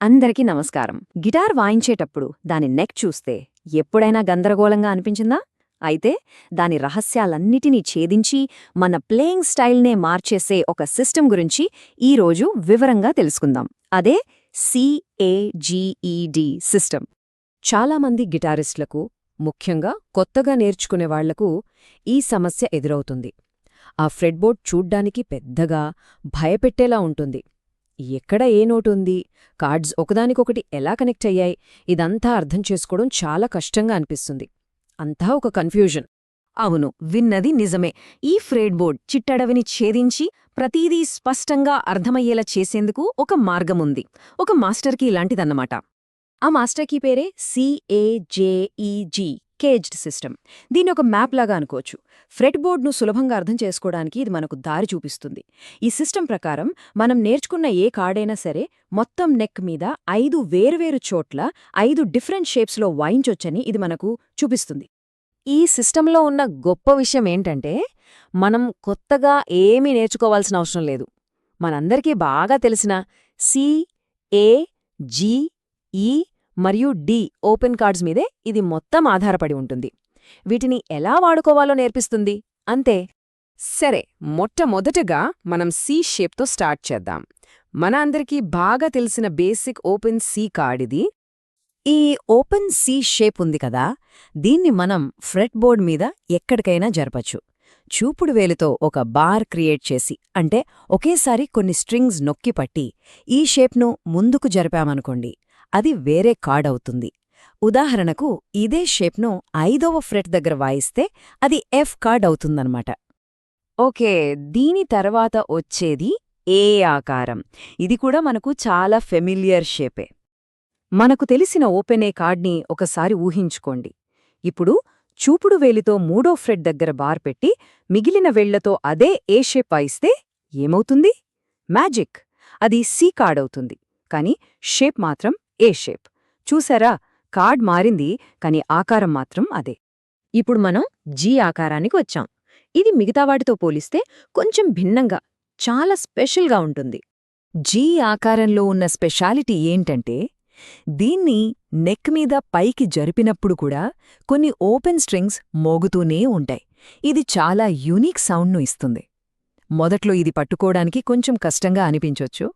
అందరికీ నమస్కారం. గిటార్ వాయించేటప్పుడు దాని నెక్ చూస్తే ఎప్పుడైనా గందరగోళంగా అనిపించిందా? అయితే దాని రహస్యాలన్నిటినీ ఛేదించి మన ప్లేయింగ్ స్టైల్నే మార్చేసే ఒక సిస్టమ్ గురించి ఈరోజు వివరంగా తెలుసుకుందాం. అదే CAGED సిస్టమ్. చాలామంది గిటారిస్టులకు, ముఖ్యంగా కొత్తగా నేర్చుకునేవాళ్లకు ఈ సమస్య ఎదురవుతుంది. ఆ ఫ్రెట్బోర్డ్ చూడ్డానికి పెద్దగా, భయపెట్టేలా ఉంటుంది. ఎక్కడ ఏ నోటుంది, కార్డ్స్ ఒకదానికొకటి ఎలా కనెక్ట్ అయ్యాయి, ఇదంతా అర్థం చేసుకోవడం చాలా కష్టంగా అనిపిస్తుంది. అంతా ఒక కన్ఫ్యూజన్. అవును, విన్నది నిజమే. ఈ ఫ్రెట్బోర్డ్ చిట్టడవిని ఛేదించి ప్రతీదీ స్పష్టంగా అర్థమయ్యేలా చేసేందుకు ఒక మార్గముంది. ఒక మాస్టర్ కీ లాంటిదన్నమాట. ఆ మాస్టర్ కీ పేరే CAGEG, కేజ్డ్ సిస్టమ్. దీన్ని ఒక మ్యాప్ లాగా అనుకోవచ్చు. ఫ్రెట్బోర్డ్ను సులభంగా అర్థం చేసుకోవడానికి ఇది మనకు దారి చూపిస్తుంది. ఈ సిస్టమ్ ప్రకారం మనం నేర్చుకున్న ఏ కార్డైనా సరే మొత్తం నెక్ మీద 5 వేర్వేరు చోట్ల 5 డిఫరెంట్ షేప్స్లో వాయించొచ్చని ఇది మనకు చూపిస్తుంది. ఈ సిస్టంలో ఉన్న గొప్ప విషయం ఏంటంటే, మనం కొత్తగా ఏమీ నేర్చుకోవాల్సిన అవసరం లేదు. మనందరికీ బాగా తెలిసిన సి, ఏ, జి, ఈ మరియు డి ఓపెన్ కార్డ్స్ మీదే ఇది మొత్తం ఆధారపడి ఉంటుంది. వీటిని ఎలా వాడుకోవాలో నేర్పిస్తుంది, అంతే. సరే, మొట్టమొదటగా మనం సి షేప్తో స్టార్ట్ చేద్దాం. మన అందరికీ బాగా తెలిసిన బేసిక్ ఓపెన్ సి కార్డ్ ఇది. ఈ ఓపెన్ సి షేప్ ఉంది కదా, దీన్ని మనం ఫ్రెట్బోర్డ్ మీద ఎక్కడికైనా జరపచ్చు. చూపుడు వేలుతో ఒక బార్ క్రియేట్ చేసి, అంటే ఒకేసారి కొన్ని స్ట్రింగ్స్ నొక్కిపట్టి ఈ షేప్ను ముందుకు జరిపామనుకోండి, అది వేరే కార్డ్ అవుతుంది. ఉదాహరణకు ఇదే షేప్ను 5వ ఫ్రెట్ దగ్గర వాయిస్తే అది ఎఫ్ కార్డ్ అవుతుందన్నమాట. ఓకే, దీని తర్వాత వచ్చేది ఏ ఆకారం. ఇది కూడా మనకు చాలా ఫెమిలియర్ షేపే. మనకు తెలిసిన ఓపెన్ ఏ కార్డ్ని ఒకసారి ఊహించుకోండి. ఇప్పుడు చూపుడు వేలితో 3వ ఫ్రెట్ దగ్గర బార్ పెట్టి మిగిలిన వేళ్లతో అదే ఏ షేప్ వాయిస్తే ఏమవుతుంది? మ్యాజిక్! అది సి కార్డ్ అవుతుంది. కాని షేప్ మాత్రం ఏ షేప్. చూసారా, కార్డ్ మారింది, కాని ఆకారం మాత్రం అదే. ఇప్పుడు మనం జీ ఆకారానికి వచ్చాం. ఇది మిగతా వాటితో పోలిస్తే కొంచెం భిన్నంగా, చాలా స్పెషల్గా ఉంటుంది. జీ ఆకారంలో ఉన్న స్పెషాలిటీ ఏంటంటే, దీన్ని నెక్ మీద పైకి జరిపినప్పుడు కూడా కొన్ని ఓపెన్ స్ట్రింగ్స్ మోగుతూనే ఉంటాయి. ఇది చాలా యూనిక్ సౌండ్ను ఇస్తుంది. మొదట్లో ఇది పట్టుకోవడానికి కొంచెం కష్టంగా అనిపించొచ్చు,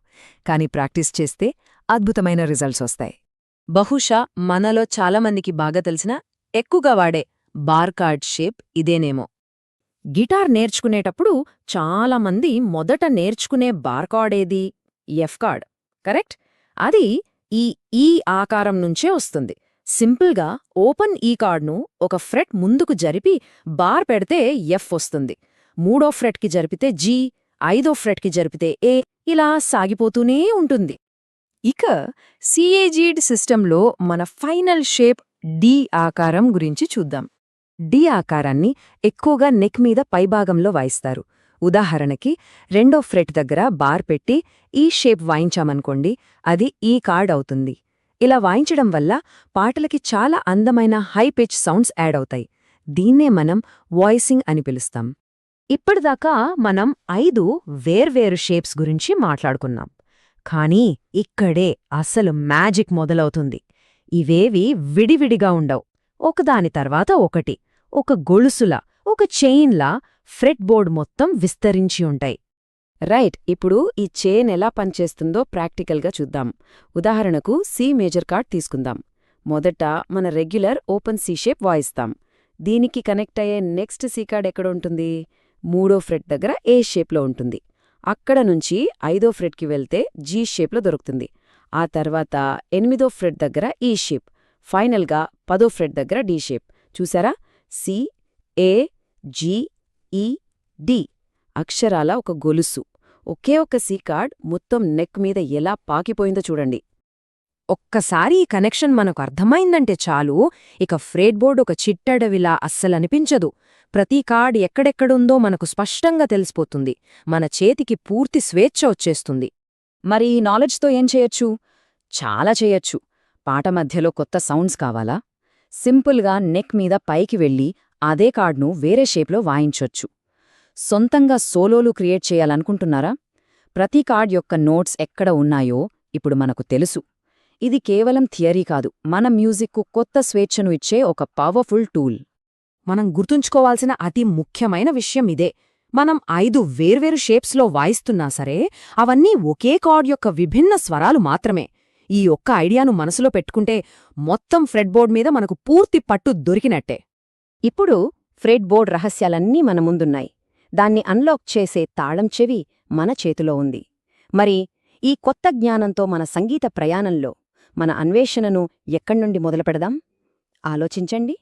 కాని ప్రాక్టీస్ చేస్తే అద్భుతమైన రిజల్ట్స్ వస్తాయి. బహుశా మనలో చాలామందికి బాగా తెలిసిన, ఎక్కువగా వాడే బార్ కార్డ్ షేప్ ఇదేనేమో. గిటార్ నేర్చుకునేటప్పుడు చాలామంది మొదట నేర్చుకునే బార్ కార్డ్ ఏది? F card, correct? అది ఈ ఆకారం నుంచే వస్తుంది. సింపుల్గా ఓపెన్ ఈ కార్డ్ను ఒక ఫ్రెట్ ముందుకు జరిపి బార్ పెడితే ఎఫ్ వస్తుంది. 3వ ఫ్రెట్కి జరిపితే జీ, 5వ ఫ్రెట్కి జరిపితే ఏ, ఇలా సాగిపోతూనే ఉంటుంది. ఇక సిఏజీడ్ సిస్టంలో మన ఫైనల్ షేప్ డి ఆకారం గురించి చూద్దాం. డి ఆకారాన్ని ఎక్కువగా నెక్ మీద పైభాగంలో వాయిస్తారు. ఉదాహరణకి 2వ ఫ్రెట్ దగ్గర బార్ పెట్టి ఈ షేప్ వాయించామనుకోండి, అది ఈ కార్డ్ అవుతుంది. ఇలా వాయించడం వల్ల పాటలకి చాలా అందమైన హై పిచ్ సౌండ్స్ యాడ్ అవుతాయి. దీన్నే మనం వాయిసింగ్ అని పిలుస్తాం. ఇప్పటిదాకా మనం 5 వేర్వేరు షేప్స్ గురించి మాట్లాడుకున్నాం. కానీ ఇక్కడే అసలు మ్యాజిక్ మొదలవుతుంది. ఇవేవి విడివిడిగా ఉండవు, ఒకదాని తర్వాత ఒకటి, ఒక గొలుసులా, ఒక చైన్లా ఫ్రెట్ బోర్డ్ మొత్తం విస్తరించి ఉంటాయి. రైట్, ఇప్పుడు ఈ చైన్ ఎలా పనిచేస్తుందో ప్రాక్టికల్గా చూద్దాం. ఉదాహరణకు సి మేజర్ కార్డ్ తీసుకుందాం. మొదట మన రెగ్యులర్ ఓపెన్ సి షేప్ వాయిస్తాం. దీనికి కనెక్ట్ అయ్యే నెక్స్ట్ సి కార్డ్ ఎక్కడుంటుంది? 3వ ఫ్రెట్ దగ్గర ఏ షేప్లో ఉంటుంది. అక్కడ నుంచి 5వ ఫ్రెట్కి వెళ్తే జీ షేప్లో దొరుకుతుంది. ఆ తర్వాత 8వ ఫ్రెట్ దగ్గర ఈ షేప్, ఫైనల్గా 10వ ఫ్రెట్ దగ్గర డి షేప్. చూసారా, సి, ఏ, జీ, ఈ, డి అక్షరాల ఒక గొలుసు. ఒకే ఒక సి కార్డ్ మొత్తం నెక్ మీద ఎలా పాకిపోయిందో చూడండి. ఒక్కసారి ఈ కనెక్షన్ మనకు అర్థమైందంటే చాలు, ఇక ఫ్రెట్బోర్డ్ ఒక చిట్టడవిలా అస్సలనిపించదు. ప్రతి కార్డ్ ఎక్కడెక్కడుందో మనకు స్పష్టంగా తెలిసిపోతుంది. మన చేతికి పూర్తి స్వేచ్ఛ వచ్చేస్తుంది. మరి ఈ నాలెడ్జ్తో ఏం చేయొచ్చు? చాలా చేయొచ్చు. పాట మధ్యలో కొత్త సౌండ్స్ కావాలా? సింపుల్గా నెక్ మీద పైకి వెళ్ళి అదే కార్డ్ను వేరే షేప్లో వాయించొచ్చు. సొంతంగా సోలోలు క్రియేట్ చేయాలనుకుంటున్నారా? ప్రతి కార్డ్ యొక్క నోట్స్ ఎక్కడ ఉన్నాయో ఇప్పుడు మనకు తెలుసు. ఇది కేవలం థియరీ కాదు, మన మ్యూజిక్కు కొత్త స్వేచ్ఛను ఇచ్చే ఒక పవర్ఫుల్ టూల్. మనం గుర్తుంచుకోవాల్సిన అతి ముఖ్యమైన విషయం ఇదే. మనం 5 వేర్వేరు షేప్స్లో వాయిస్తున్నా సరే, అవన్నీ ఒకే కార్డ్ యొక్క విభిన్న స్వరాలు మాత్రమే. ఈ ఒక్క ఐడియాను మనసులో పెట్టుకుంటే మొత్తం ఫ్రెడ్బోర్డ్ మీద మనకు పూర్తి పట్టు దొరికినట్టే. ఇప్పుడు ఫ్రెడ్బోర్డ్ రహస్యాలన్నీ మన ముందున్నాయి. దాన్ని అన్లాక్ చేసే తాళం చెవి మన చేతిలో ఉంది. మరి ఈ కొత్త జ్ఞానంతో మన సంగీత ప్రయాణంలో మన అన్వేషణను ఎక్కడ్నుండి మొదలుపెడదాం? ఆలోచించండి.